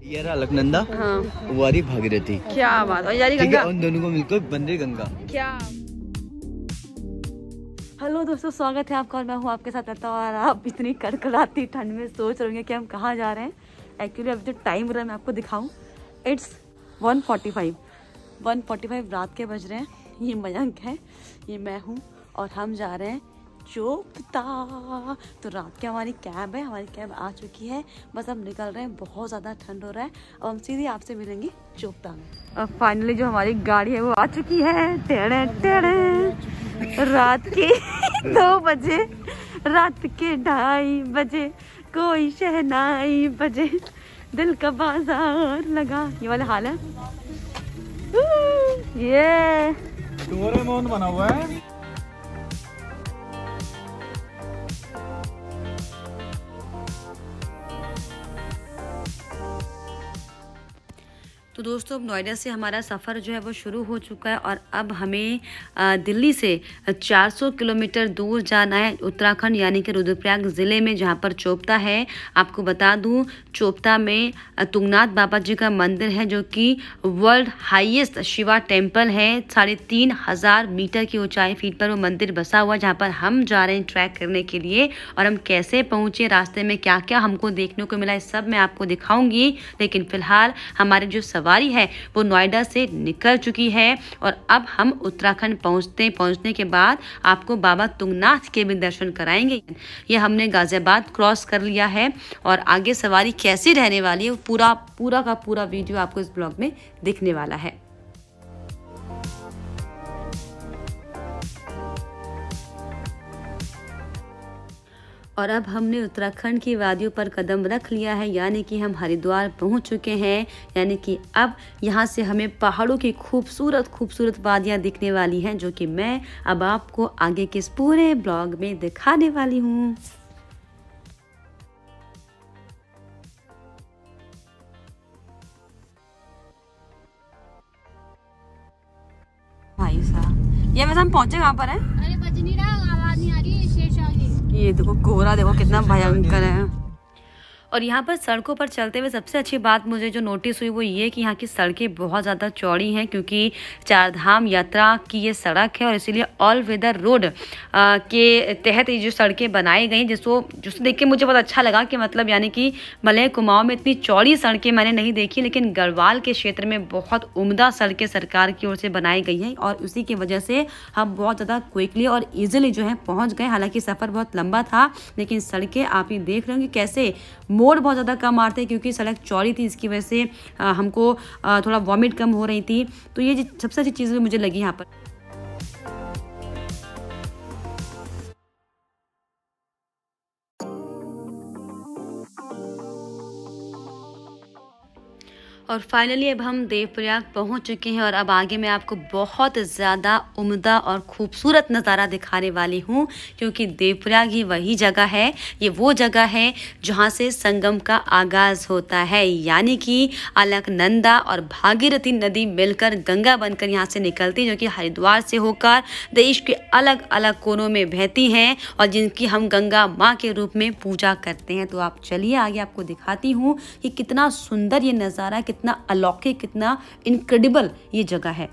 ये रहा अलकनंदा, हाँ। वो आ रही भागीरथी। क्या बात है, यारी गंगा। उन दोनों को मिलकर बन रही गंगा। क्या। हेलो दोस्तों, स्वागत है आपका और मैं हूँ आपके साथ रहता हूँ। और आप इतनी कड़कड़ाती ठंड में सोच रहे होंगे कि हम कहाँ जा रहे हैं। एक्चुअली अभी जो टाइम रहा है मैं आपको दिखाऊं, इट्स 1:45 रात के बज रहे हैं। ये मयंक है, ये मैं हूँ और हम जा रहे हैं चोपता। तो रात की हमारी कैब है, हमारी कैब आ चुकी है, बस अब निकल रहे हैं। बहुत ज़्यादा ठंड हो रहा है और हम सीधे आपसे मिलेंगे चोपता में। और फाइनली जो हमारी गाड़ी है वो आ चुकी है। टेढ़े टेढ़े रात के 2 बजे, रात के 2:30 बजे, कोई शहनाई बजे, दिल का बाजार लगा। ये वाला हाल है। ये डोरेमोन बना हुआ है। तो दोस्तों, अब नोएडा से हमारा सफ़र जो है वो शुरू हो चुका है और अब हमें दिल्ली से 400 किलोमीटर दूर जाना है उत्तराखंड, यानी कि रुद्रप्रयाग ज़िले में, जहां पर चोपता है। आपको बता दूं, चोपता में तुंगनाथ बाबा जी का मंदिर है, जो कि वर्ल्ड हाईएस्ट शिवा टेम्पल है। 3,500 मीटर की ऊंचाई फीट पर वो मंदिर बसा हुआ है, जहाँ पर हम जा रहे हैं ट्रैक करने के लिए। और हम कैसे पहुँचे, रास्ते में क्या क्या हमको देखने को मिला, इस सब मैं आपको दिखाऊंगी। लेकिन फ़िलहाल हमारे जो सवारी है वो नोएडा से निकल चुकी है और अब हम उत्तराखंड पहुंचने के बाद आपको बाबा तुंगनाथ के भी दर्शन कराएंगे। ये हमने गाजियाबाद क्रॉस कर लिया है और आगे सवारी कैसी रहने वाली है, पूरा का पूरा वीडियो आपको इस ब्लॉग में दिखने वाला है। और अब हमने उत्तराखंड की वादियों पर कदम रख लिया है, यानी कि हम हरिद्वार पहुंच चुके हैं। यानी कि अब यहां से हमें पहाड़ों की खूबसूरत वादियां दिखने वाली हैं, जो कि मैं अब आपको आगे के इस पूरे ब्लॉग में दिखाने वाली हूं। भाई साहब, ये वैसे हम पहुंचे कहाँ पर है? अरे बज नहीं रहा, आवाज नहीं आ रही, शेष आ गई। ये देखो कोहरा, देखो कितना भयंकर है। और यहाँ पर सड़कों पर चलते हुए सबसे अच्छी बात मुझे जो नोटिस हुई वो ये कि यहाँ की सड़कें बहुत ज़्यादा चौड़ी हैं, क्योंकि 4 धाम यात्रा की ये सड़क है और इसीलिए ऑल वेदर रोड के तहत ये जो सड़कें बनाई गई, जिसको देख के मुझे बहुत अच्छा लगा कि मतलब यानी कि मलय कुमाऊं में इतनी चौड़ी सड़कें मैंने नहीं देखी, लेकिन गढ़वाल के क्षेत्र में बहुत उम्दा सड़कें सरकार की ओर से बनाई गई हैं और उसी की वजह से हम बहुत ज़्यादा क्विकली और ईजिली जो है पहुँच गए। हालाँकि सफ़र बहुत लंबा था, लेकिन सड़कें आप ही देख रहे हो कि कैसे मोड़ बहुत ज़्यादा कम आते हैं, क्योंकि सड़क चौड़ी थी, इसकी वजह से हमको थोड़ा वॉमिट कम हो रही थी। तो ये सबसे अच्छी चीज़ मुझे लगी यहाँ पर। और फाइनली अब हम देवप्रयाग पहुंच चुके हैं और अब आगे मैं आपको बहुत ज़्यादा उम्दा और खूबसूरत नज़ारा दिखाने वाली हूं, क्योंकि देवप्रयाग ही वही जगह है, ये वो जगह है जहां से संगम का आगाज़ होता है। यानी कि अलकनंदा और भागीरथी नदी मिलकर गंगा बनकर यहां से निकलती है, जो कि हरिद्वार से होकर देश के अलग अलग कोनों में बहती हैं और जिनकी हम गंगा माँ के रूप में पूजा करते हैं। तो आप चलिए आगे आपको दिखाती हूँ कि कितना सुंदर ये नज़ारा, कितना अलौकिक, कितना इनक्रेडिबल ये जगह है।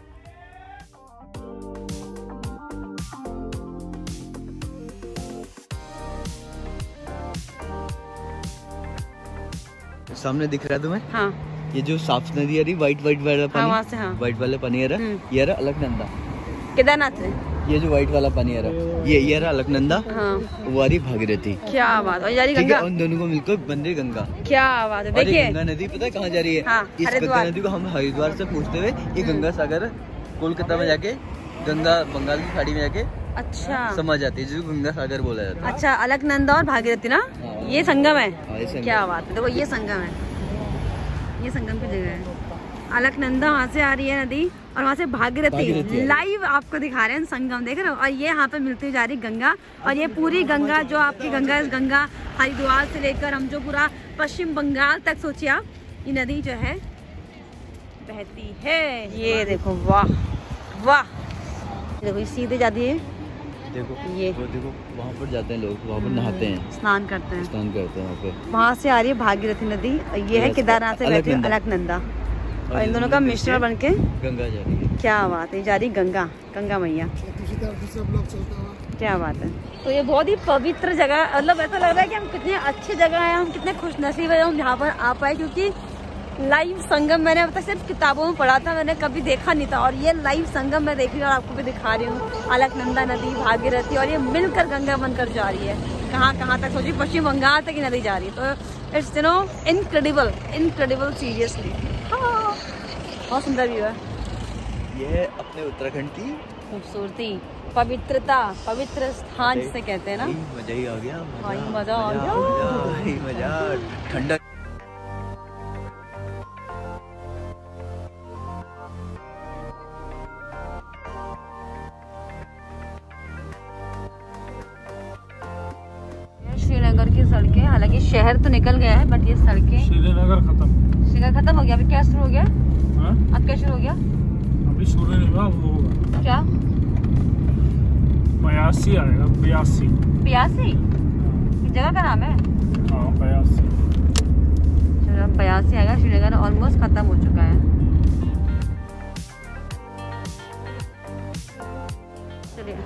सामने दिख रहा है तुम्हें? हाँ। ये जो साफ नदी आ रही, व्हाइट वाला पानी, वहाँ से, हाँ। व्हाइट वाला पानी आ रहा है, ये रहा अलकनंदा। केदारनाथ है ये जो व्हाइट वाला पानी आ रहा है, ये रहा अलकनंदा, हाँ। वो आ रही भागीरथी। क्या बात है, यारी गंगा। उन दोनों को मिलकर बन रही गंगा। क्या बात है, देखिए गंगा नदी पता है कहाँ जा रही है? हाँ, इस हरिद्वार। गंगा नदी को हम हरिद्वार से पूछते हुए ये गंगा सागर कोलकाता में जाके गंगा बंगाल की खाड़ी में जाके अच्छा समझ जाती है, जो गंगा सागर बोला जाता है। अच्छा, अलकनंदा और भागीरथी ना, ये संगम है। संगम। क्या बात है, देखो ये संगम है, ये संगम की जगह है। अलकनंदा वहाँ से आ रही है नदी और वहाँ से भागीरथी लाइव आपको दिखा रहे हैं, संगम देख रहे हो। और ये यहाँ पे मिलती जा रही गंगा, और ये पूरी गंगा जो आपकी गंगा, इस गंगा हरिद्वार से लेकर हम जो पूरा पश्चिम बंगाल तक सोचिए आप, ये नदी जो है बहती है। ये देखो, वाह वाह, देखो ये सीधे जाती है देखो ये वो देखो वहाँ पर जाते हैं लोग, वहाँ पर नहाते हैं, स्नान करते हैं वहाँ पे। वहाँ से आ रही है भागीरथी नदी, ये है केदारनाथ से बहती हुई अलकनंदा, और इन दोनों का मिश्रण बन के गंगा जा रही है। क्या बात है, जा रही गंगा, गंगा मैया, क्या बात है। तो ये बहुत ही पवित्र जगह, मतलब ऐसा लग रहा है कि हम कितने अच्छी जगह हैं, हम कितने खुशनसीब हैं हम यहाँ पर आ पाए, क्योंकि लाइव संगम मैंने अब तक सिर्फ किताबों में पढ़ा था, मैंने कभी देखा नहीं था, और ये लाइव संगम मैं देख रही हूँ और आपको भी दिखा रही हूँ। अलकनंदा नदी, भागीरथी, और ये मिलकर गंगा बनकर जा रही है। कहाँ तक सोचिए, पश्चिम बंगाल तक ये नदी जा रही है। तो it's you know incredible seriously. हाँ, बहुत सुंदर व्यू है। ये है अपने उत्तराखंड की खूबसूरती, पवित्रता, पवित्र स्थान जिसे कहते हैं ना। मजा ही आ गया, मजा आ गया, मजा ठंडा। श्रीनगर की सड़कें, हालांकि शहर तो निकल गया है बट ये सड़कें, श्रीनगर खत्म हो गया। अभी क्या शुरू हो गया? अब क्या शुरू हो गया? अभी शुरू नहीं हुआ, वो होगा क्या? 82 आएगा, 82 जगह का नाम है। हाँ 82। चलो 82 आएगा। श्रीनगर ऑलमोस्ट खत्म हो चुका है। चलिए,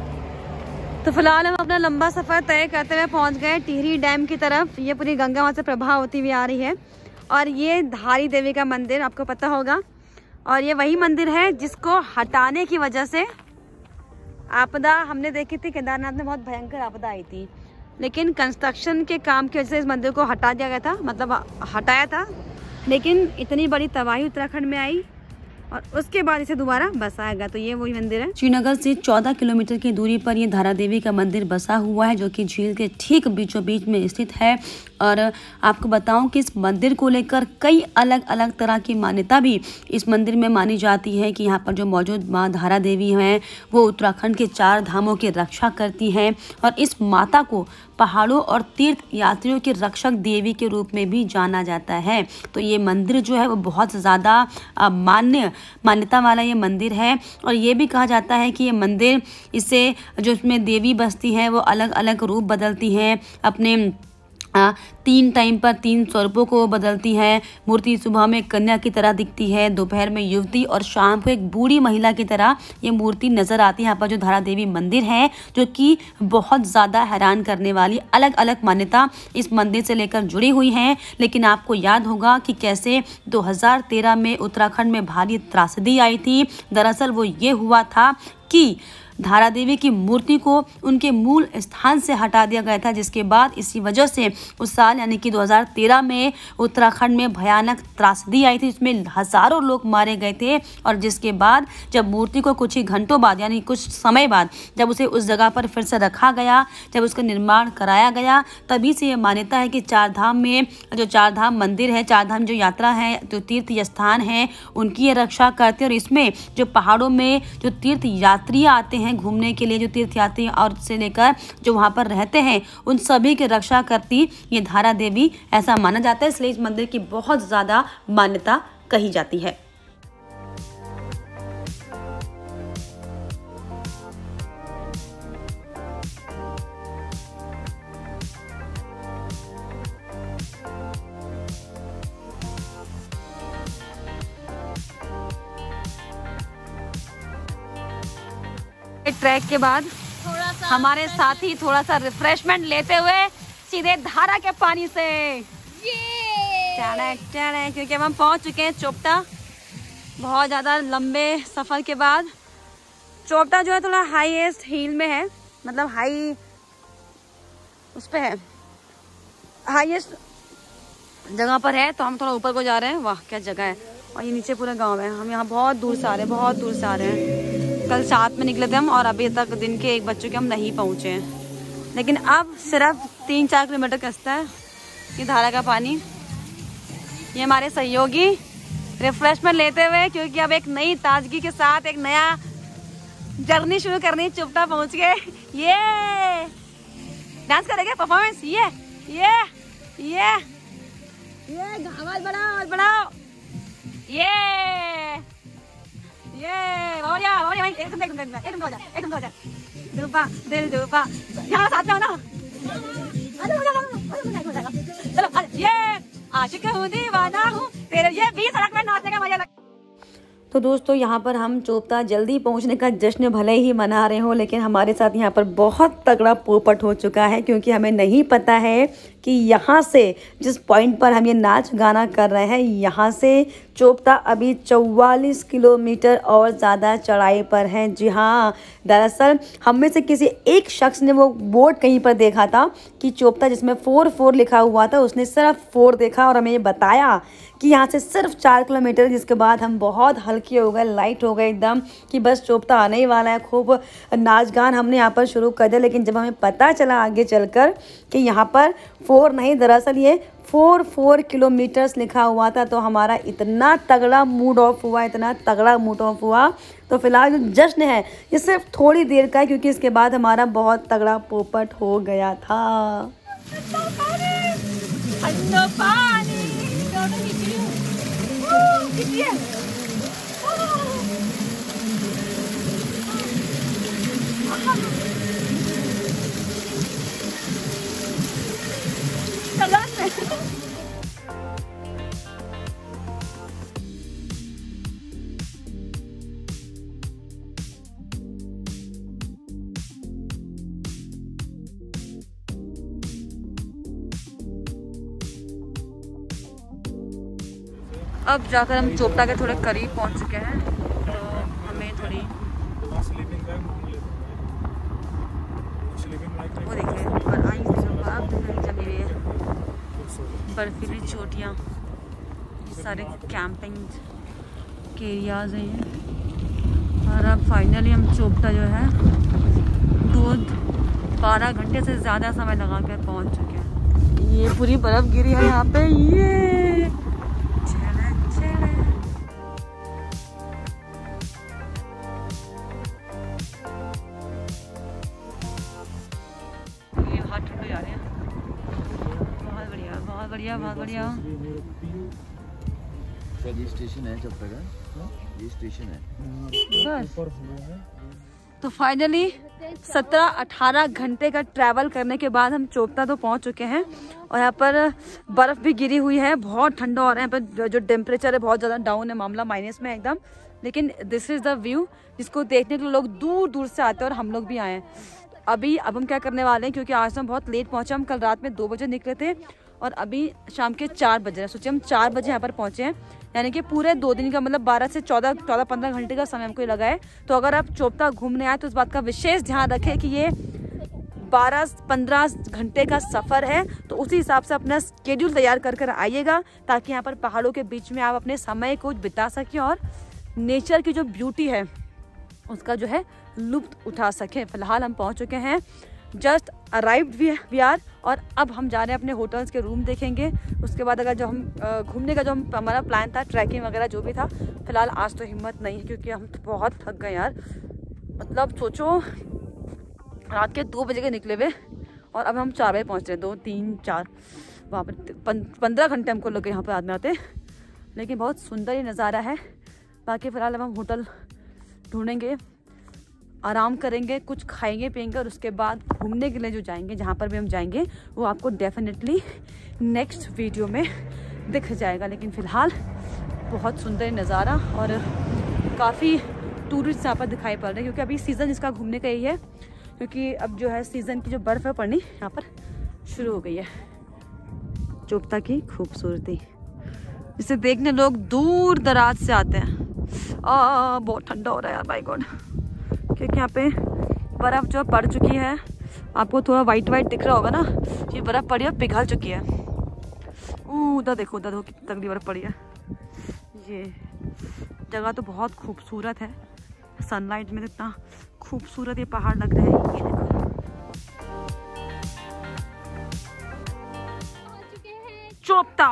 तो फिलहाल हम अपना लंबा सफर तय करते हुए पहुंच गए टिहरी डैम की तरफ। ये पूरी गंगा वहां से प्रवाह होती हुई आ रही है, और ये धारी देवी का मंदिर आपको पता होगा, और ये वही मंदिर है जिसको हटाने की वजह से आपदा हमने देखी थी। केदारनाथ में बहुत भयंकर आपदा आई थी, लेकिन कंस्ट्रक्शन के काम की वजह से इस मंदिर को हटा दिया गया था, मतलब हटाया था, लेकिन इतनी बड़ी तबाही उत्तराखंड में आई और उसके बाद इसे दोबारा बसाया गया। तो ये वही मंदिर है। श्रीनगर से 14 किलोमीटर की दूरी पर ये धारा देवी का मंदिर बसा हुआ है, जो कि झील के ठीक बीचों बीच में स्थित है। और आपको बताऊं कि इस मंदिर को लेकर कई अलग अलग तरह की मान्यता भी इस मंदिर में मानी जाती है, कि यहाँ पर जो मौजूद माँ धारा देवी हैं वो उत्तराखंड के 4 धामों की रक्षा करती हैं, और इस माता को पहाड़ों और तीर्थ यात्रियों की रक्षक देवी के रूप में भी जाना जाता है। तो ये मंदिर जो है वो बहुत ज़्यादा मान्यता वाला ये मंदिर है, और ये भी कहा जाता है कि ये मंदिर, इससे जो इसमें देवी बसती हैं वो अलग अलग रूप बदलती हैं, अपने 3 टाइम पर 3 स्वरूपों को बदलती है। मूर्ति सुबह में कन्या की तरह दिखती है, दोपहर में युवती, और शाम को एक बूढ़ी महिला की तरह ये मूर्ति नजर आती है। यहाँ पर जो धारा देवी मंदिर है, जो कि बहुत ज़्यादा हैरान करने वाली अलग अलग मान्यता इस मंदिर से लेकर जुड़ी हुई हैं। लेकिन आपको याद होगा कि कैसे 2013 में उत्तराखंड में भारी त्रासदी आई थी। दरअसल वो ये हुआ था कि धारा देवी की मूर्ति को उनके मूल स्थान से हटा दिया गया था, जिसके बाद इसी वजह से उस साल यानी कि 2013 में उत्तराखंड में भयानक त्रासदी आई थी, इसमें हजारों लोग मारे गए थे। और जिसके बाद जब मूर्ति को कुछ ही घंटों बाद, यानी कुछ समय बाद, जब उसे उस जगह पर फिर से रखा गया, जब उसका निर्माण कराया गया, तभी से ये मान्यता है कि 4 धाम में जो 4 धाम मंदिर है, 4 धाम जो यात्रा है, जो तीर्थ स्थान है, उनकी ये रक्षा करते हैं। और इसमें जो पहाड़ों में जो तीर्थ यात्री आते हैं घूमने के लिए, जो तीर्थयात्री और से लेकर जो वहां पर रहते हैं, उन सभी की रक्षा करती ये धारा देवी, ऐसा माना जाता है। इसलिए इस मंदिर की बहुत ज्यादा मान्यता कही जाती है। ट्रैक के बाद हमारे साथी थोड़ा सा रिफ्रेशमेंट लेते हुए सीधे धारा के पानी से क्योंकि अब हम पहुंच चुके हैं चोपटा। बहुत ज़्यादा लंबे सफ़र के बाद चोपटा जो है थोड़ा हाईएस्ट हिल में है, मतलब हाई उस पे है, हाईएस्ट जगह पर है। तो हम थोड़ा ऊपर को जा रहे हैं। वाह क्या जगह है, और ये नीचे पूरा गांव है। हम यहाँ बहुत दूर से आ रहे हैं, बहुत दूर से आ रहे हैं। कल 7 में निकले थे हम, और अभी तक दिन के 1 बज चुके हम नहीं पहुँचे हैं। लेकिन अब सिर्फ 3-4 किलोमीटर कस्ता है ये धारा का पानी। ये हमारे सहयोगी रिफ्रेशमेंट लेते हुए, क्योंकि अब एक नई ताजगी के साथ एक नया जर्नी शुरू करनी, चुपटा पहुँच गए। ये डांस करेंगे, परफॉर्मेंस, ये आवाज बढ़ाओ, ये बढ़िया वहीं एकदम हो जाए डूबा दिल डूबा यहाँ साथ में हो ना। चलो ये आशिक हूँ दीवाना हूँ तेरे ये 20 सड़क में नाचने का मजा। तो दोस्तों यहाँ पर हम चोपता जल्दी पहुँचने का जश्न भले ही मना रहे हो, लेकिन हमारे साथ यहाँ पर बहुत तगड़ा पोपट हो चुका है, क्योंकि हमें नहीं पता है कि यहाँ से जिस पॉइंट पर हम ये नाच गाना कर रहे हैं, यहाँ से चोपता अभी 44 किलोमीटर और ज़्यादा चढ़ाई पर है। जी हाँ, दरअसल हम में से किसी एक शख्स ने वो बोर्ड कहीं पर देखा था कि चोपता जिसमें 4 लिखा हुआ था, उसने सिर्फ 4 देखा और हमें ये बताया कि यहाँ से सिर्फ 4 किलोमीटर। जिसके बाद हम बहुत हल्के हो गए, लाइट हो गए एकदम कि बस चोपता आने ही वाला है। खूब नाच गान हमने यहाँ पर शुरू कर दिया, लेकिन जब हमें पता चला आगे चलकर कि यहाँ पर 4 नहीं, दरअसल ये 4 किलोमीटर्स लिखा हुआ था, तो हमारा इतना तगड़ा मूड ऑफ हुआ, इतना तगड़ा मूड ऑफ हुआ। तो फिलहाल जो जश्न है ये सिर्फ थोड़ी देर का है, क्योंकि इसके बाद हमारा बहुत तगड़ा पोपट हो गया था। अब जाकर हम चोपता के थोड़े करीब पहुंच चुके हैं, तो हमें थोड़ी वो देखिए और आई जमी हुई है, बर्फीली चोटियाँ, सारे कैंपिंग के एरियाज हैं ये। और अब फाइनली हम चोपता जो है 12 घंटे से ज़्यादा समय लगा कर पहुँच चुके हैं। ये पूरी बर्फ़ गिरी है यहाँ पे, ये बहुत बढ़िया। ये स्टेशन है चोपता का, ये स्टेशन है बस। तो फाइनली 17-18 घंटे का ट्रैवल करने के बाद हम चोपता तो पहुंच चुके हैं, और यहाँ पर बर्फ़ भी गिरी हुई है, बहुत ठंडा हो रहा है। यहाँ पर जो टेम्परेचर है बहुत ज़्यादा डाउन है, मामला माइनस में एकदम। लेकिन दिस इज़ द व्यू जिसको देखने के लिए लोग दूर दूर से आते हैं, और हम लोग भी आए हैं। अब हम क्या करने वाले हैं, क्योंकि आज हम बहुत लेट पहुँचे, हम कल रात में 2 बजे निकले थे और अभी शाम के 4 बज रहे हैं। सोचिए हम 4 बजे यहाँ पर पहुँचे हैं, यानी कि पूरे 2 दिन का मतलब 12 से 14-15 घंटे का समय हमको लगा है। तो अगर आप चोपता घूमने आए तो इस बात का विशेष ध्यान रखें कि ये 12-15 घंटे का सफ़र है, तो उसी हिसाब से अपना स्केड्यूल तैयार कर आइएगा, ताकि यहाँ पर पहाड़ों के बीच में आप अपने समय को बिता सकें और नेचर की जो ब्यूटी है उसका जो है लुत्फ़ उठा सकें। फ़िलहाल हम पहुँच चुके हैं, जस्ट अराइव्ड वी आर, और अब हम जा रहे हैं अपने होटल्स के रूम देखेंगे। उसके बाद अगर जो हम घूमने का जो हमारा प्लान था, ट्रैकिंग वगैरह जो भी था, फिलहाल आज तो हिम्मत नहीं है, क्योंकि हम तो बहुत थक गए यार। मतलब सोचो रात के 2 बजे के निकले हुए और अब हम 4 बजे पहुँच रहे हैं, 2, 3, 4 वहाँ पर 15 घंटे हमको लगे यहाँ पर आदमी आते। लेकिन बहुत सुंदर ही नज़ारा है। बाकी फ़िलहाल अब हम होटल ढूंढेंगे, आराम करेंगे, कुछ खाएंगे पियेंगे, और उसके बाद घूमने के लिए जो जाएंगे, जहाँ पर भी हम जाएंगे वो आपको डेफिनेटली नेक्स्ट वीडियो में दिख जाएगा। लेकिन फ़िलहाल बहुत सुंदर नज़ारा, और काफ़ी टूरिस्ट यहाँ पर दिखाई पड़ रहे हैं, क्योंकि अभी सीज़न इसका घूमने का यही है, क्योंकि अब जो है सीज़न की जो बर्फ़ है पड़नी यहाँ पर शुरू हो गई है। चोपता की खूबसूरती जिसे देखने लोग दूर दराज से आते हैं। बहुत ठंडा हो रहा है यार, बाय गॉड, क्योंकि यहाँ पे बर्फ़ जो पड़ चुकी है, आपको थोड़ा वाइट दिख रहा होगा ना, ये बर्फ़ पड़ी है, पिघल चुकी है। उधर देखो कितनी तगड़ी बर्फ़ पड़ी है। ये जगह तो बहुत खूबसूरत है, सनलाइट में इतना खूबसूरत ये पहाड़ लग रहे हैं। ये देखो चोपता।